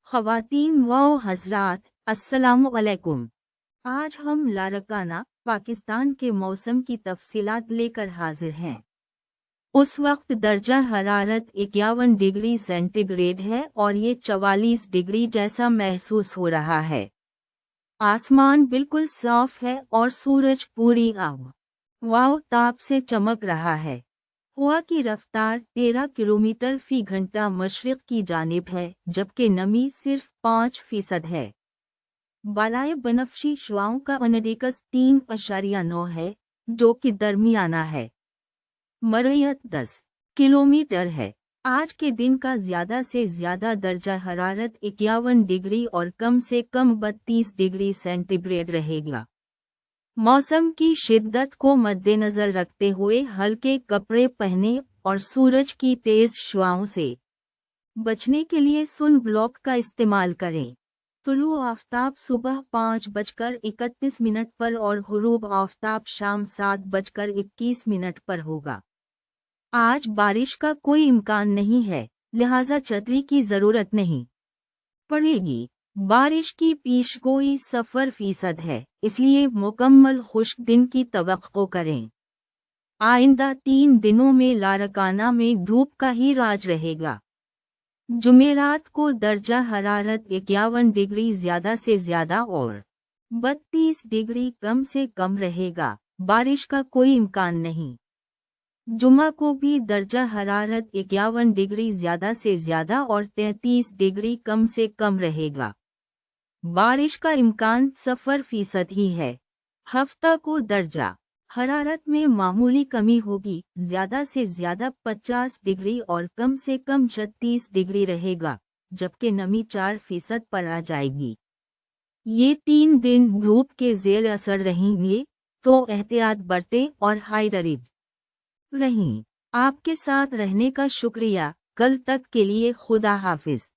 ख़वातीन व हज़रात, अस्सलामु अलैकुम। आज हम लारकाना पाकिस्तान के मौसम की तफसीलात लेकर हाजिर हैं। उस वक्त दर्जा हरारत 51 डिग्री सेंटीग्रेड है और ये 44 डिग्री जैसा महसूस हो रहा है। आसमान बिल्कुल साफ है और सूरज पूरी वाव ताप से चमक रहा है। हवा की रफ्तार 13 किलोमीटर फी घंटा मशरिक की जानिब है, जबकि नमी सिर्फ 5% है। बालाए बनफशी शुआओं का अनडेकस 3.9 है, जो कि दरमियाना है। मरैयत 10 किलोमीटर है। आज के दिन का ज्यादा से ज्यादा दर्जा हरारत 51 डिग्री और कम से कम 32 डिग्री सेंटीग्रेड रहेगा। मौसम की शिद्दत को मद्देनजर रखते हुए हल्के कपड़े पहने और सूरज की तेज शुआओं से बचने के लिए सन ब्लॉक का इस्तेमाल करें। तुलू आफताब सुबह 5:31 पर और गुरूब आफताब शाम 7:21 पर होगा। आज बारिश का कोई इम्कान नहीं है, लिहाजा छतरी की जरूरत नहीं पड़ेगी। बारिश की पेशगोई 0% है, इसलिए मुकम्मल खुश्क दिन की तवक्को करें। आइंदा 3 दिनों में लारकाना में धूप का ही राज रहेगा। जुमेरात को दर्जा हरारत 51 डिग्री ज्यादा से ज्यादा और 32 डिग्री कम से कम रहेगा। बारिश का कोई इम्कान नहीं। जुमा को भी दर्जा हरारत 51 डिग्री ज्यादा से ज्यादा और 33 डिग्री कम से कम रहेगा। बारिश का इम्कान 0% ही है। हफ्ता को दर्जा हरारत में मामूली कमी होगी, ज्यादा से ज्यादा 50 डिग्री और कम से कम 36 डिग्री रहेगा, जबकि नमी 4% पर आ जाएगी। ये 3 दिन धूप के ज़ेर असर रहेंगे, तो एहतियात बरतें और हाइड्रेटेड रहें। आपके साथ रहने का शुक्रिया। कल तक के लिए खुदा हाफिज।